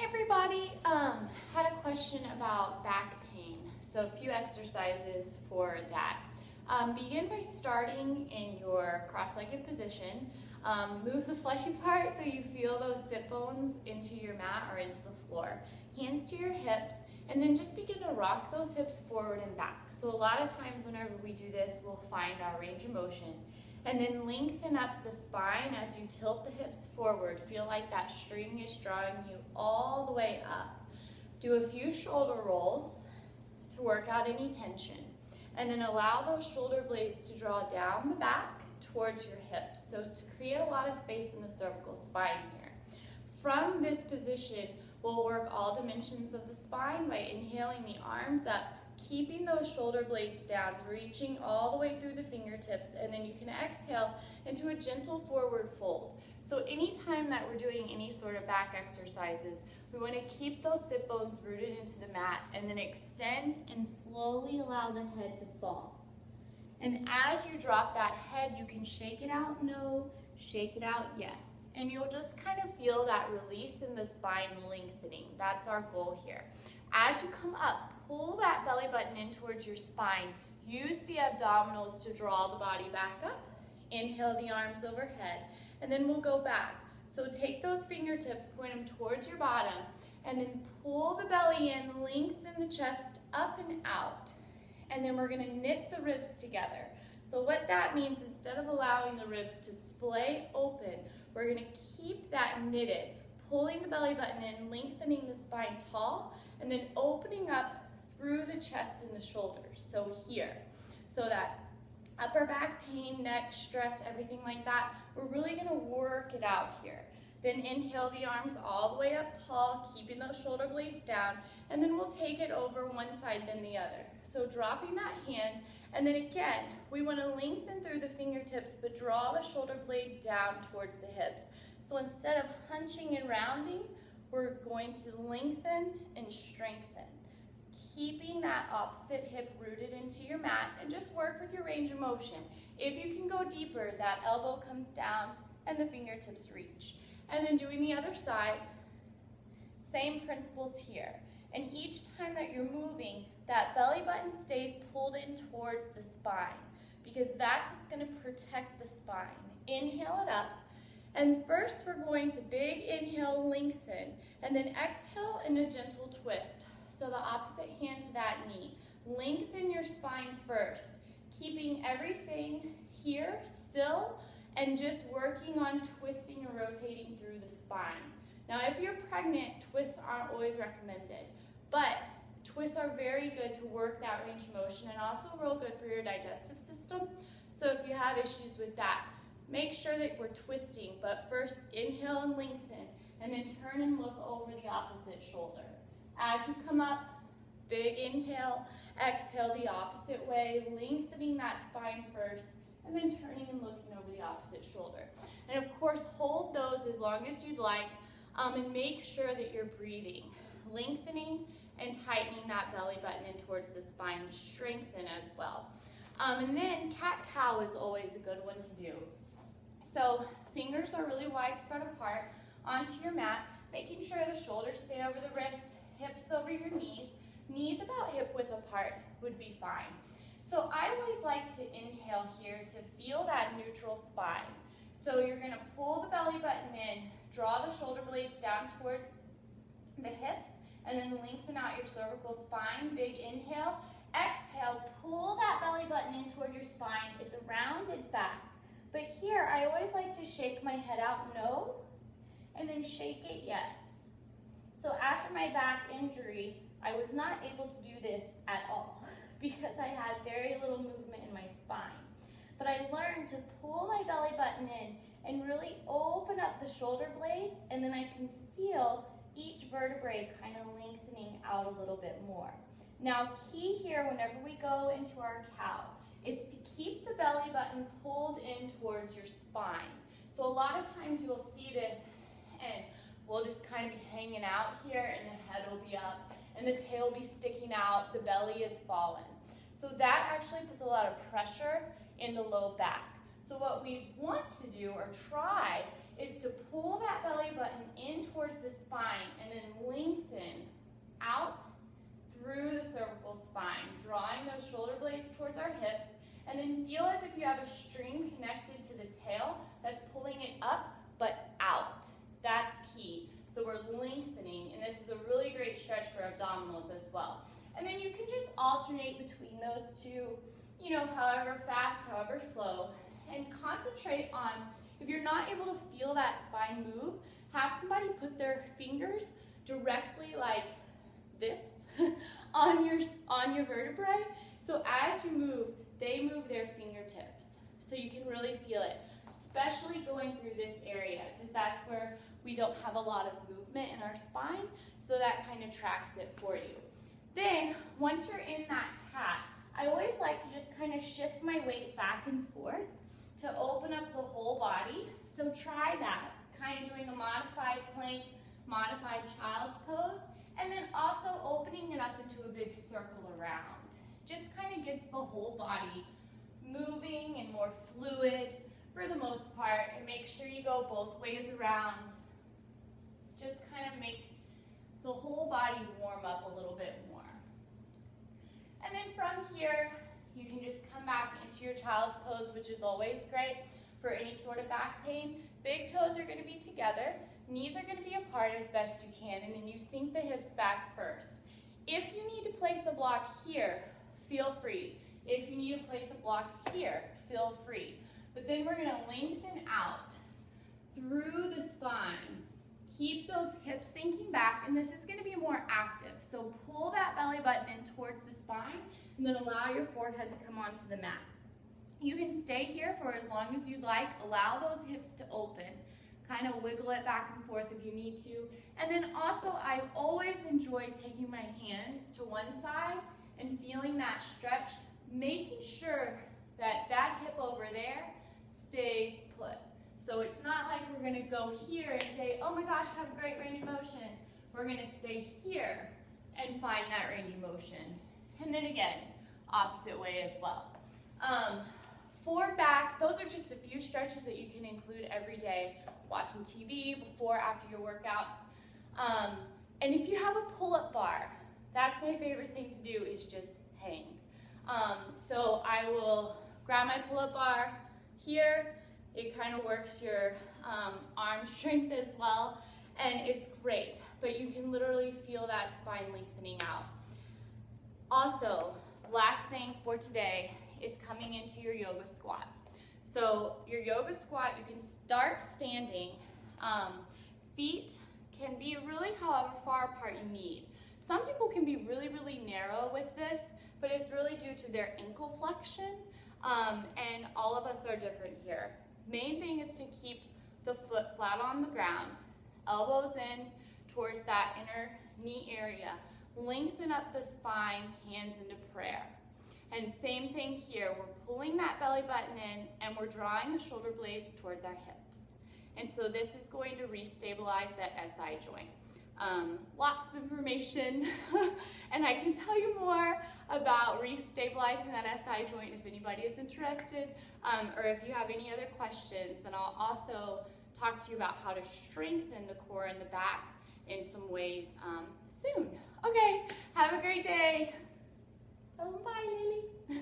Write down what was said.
Everybody, had a question about back pain. So a few exercises for that. Begin by starting in your cross-legged position. Move the fleshy part so you feel those sit bones into your mat or into the floor. Hands to your hips, and then just begin to rock those hips forward and back. So a lot of times whenever we do this, we'll find our range of motion. And then lengthen up the spine as you tilt the hips forward. Feel like that string is drawing you all the way up. Do a few shoulder rolls to work out any tension. And then allow those shoulder blades to draw down the back towards your hips. So to create a lot of space in the cervical spine here. From this position, we'll work all dimensions of the spine by inhaling the arms up, keeping those shoulder blades down, reaching all the way through the fingertips, and then you can exhale into a gentle forward fold. So anytime that we're doing any sort of back exercises, we want to keep those sit bones rooted into the mat and then extend and slowly allow the head to fall. And as you drop that head, you can shake it out, no, shake it out, yes. And you'll just kind of feel that release in the spine lengthening. That's our goal here. As you come up, pull that belly button in towards your spine. Use the abdominals to draw the body back up. Inhale the arms overhead, and then we'll go back. So take those fingertips, point them towards your bottom, and then pull the belly in, lengthen the chest up and out. And then we're gonna knit the ribs together. So what that means, instead of allowing the ribs to splay open, we're gonna keep that knitted, pulling the belly button in, lengthening the spine tall, and then opening up through the chest and the shoulders. So here, so that upper back pain, neck, stress, everything like that, we're really gonna work it out here. Then inhale the arms all the way up tall, keeping those shoulder blades down, and then we'll take it over one side then the other. So dropping that hand, and then again, we wanna lengthen through the fingertips, but draw the shoulder blade down towards the hips. So instead of hunching and rounding, we're going to lengthen and strengthen. Keeping that opposite hip rooted into your mat, and just work with your range of motion. If you can go deeper, that elbow comes down and the fingertips reach. And then doing the other side, same principles here. And each time that you're moving, that belly button stays pulled in towards the spine, because that's what's gonna protect the spine. Inhale it up. And first we're going to big inhale, lengthen, and then exhale in a gentle twist. So the opposite hand to that knee. Lengthen your spine first, keeping everything here still and just working on twisting and rotating through the spine. Now if you're pregnant, twists aren't always recommended, but twists are very good to work that range of motion and also real good for your digestive system. So if you have issues with that, make sure that we're twisting, but first inhale and lengthen, and then turn and look over the opposite shoulder. As you come up, big inhale, exhale the opposite way, lengthening that spine first, and then turning and looking over the opposite shoulder. And of course, hold those as long as you'd like, and make sure that you're breathing, lengthening and tightening that belly button in towards the spine to strengthen as well. And then cat-cow is always a good one to do. So fingers are really wide spread apart onto your mat, making sure the shoulders stay over the wrists, hips over your knees about hip width apart would be fine. So I always like to inhale here to feel that neutral spine. So you're gonna pull the belly button in, draw the shoulder blades down towards the hips, and then lengthen out your cervical spine. Big inhale, exhale, pull that belly button in toward your spine. It's a rounded back. But here, I always like to shake my head out, no, and then shake it, yes. So after my back injury, I was not able to do this at all because I had very little movement in my spine. But I learned to pull my belly button in and really open up the shoulder blades, and then I can feel each vertebrae kind of lengthening out a little bit more. Now, key here whenever we go into our cow is to keep the belly button pulled in towards your spine. So a lot of times you'll see this and we'll just kind of be hanging out here and the head will be up and the tail will be sticking out, the belly is fallen. So that actually puts a lot of pressure in the low back. So what we want to do or try is to pull that belly button in towards the spine and then And then feel as if you have a string connected to the tail that's pulling it up but out. That's key. So we're lengthening, and this is a really great stretch for abdominals as well. And then you can just alternate between those two, you know, however fast, however slow, and concentrate on, if you're not able to feel that spine move, have somebody put their fingers directly like this on your vertebrae. So as you move, they move their fingertips. So you can really feel it, especially going through this area, because that's where we don't have a lot of movement in our spine, so that kind of tracks it for you. Then, once you're in that cat, I always like to just kind of shift my weight back and forth to open up the whole body. So try that, kind of doing a modified plank, modified child's pose, and then also opening it up into a big circle around. Just kind of gets the whole body moving and more fluid for the most part, and make sure you go both ways around. Just kind of make the whole body warm up a little bit more. And then from here, you can just come back into your child's pose, which is always great for any sort of back pain. Big toes are going to be together, knees are going to be apart as best you can, and then you sink the hips back first. If you need to place a block here, feel free. If you need to place a block here, feel free. But then we're going to lengthen out through the spine. Keep those hips sinking back, and this is going to be more active. So pull that belly button in towards the spine, and then allow your forehead to come onto the mat. You can stay here for as long as you'd like. Allow those hips to open. Kind of wiggle it back and forth if you need to. And then also, I always enjoy taking my hands to one side and feeling that stretch, making sure that that hip over there stays put. So it's not like we're going to go here and say, oh my gosh, I have a great range of motion. We're going to stay here and find that range of motion. And then again, opposite way as well. For back, those are just a few stretches that you can include every day, watching TV, before, after your workouts. And if you have a pull-up bar, that's my favorite thing to do, is just hang. So I will grab my pull-up bar here. It kind of works your arm strength as well, and it's great, but you can literally feel that spine lengthening out. Also, last thing for today is coming into your yoga squat. So your yoga squat, you can start standing. Feet can be really however far apart you need. Some people can be really, really narrow with this, but it's really due to their ankle flexion, and all of us are different here. Main thing is to keep the foot flat on the ground, elbows in towards that inner knee area. Lengthen up the spine, hands into prayer. And same thing here, we're pulling that belly button in and we're drawing the shoulder blades towards our hips. And so this is going to restabilize that SI joint. Lots of information, and I can tell you more about restabilizing that SI joint if anybody is interested, or if you have any other questions. And I'll also talk to you about how to strengthen the core and the back in some ways soon. Okay, have a great day. Tell them bye, Lily.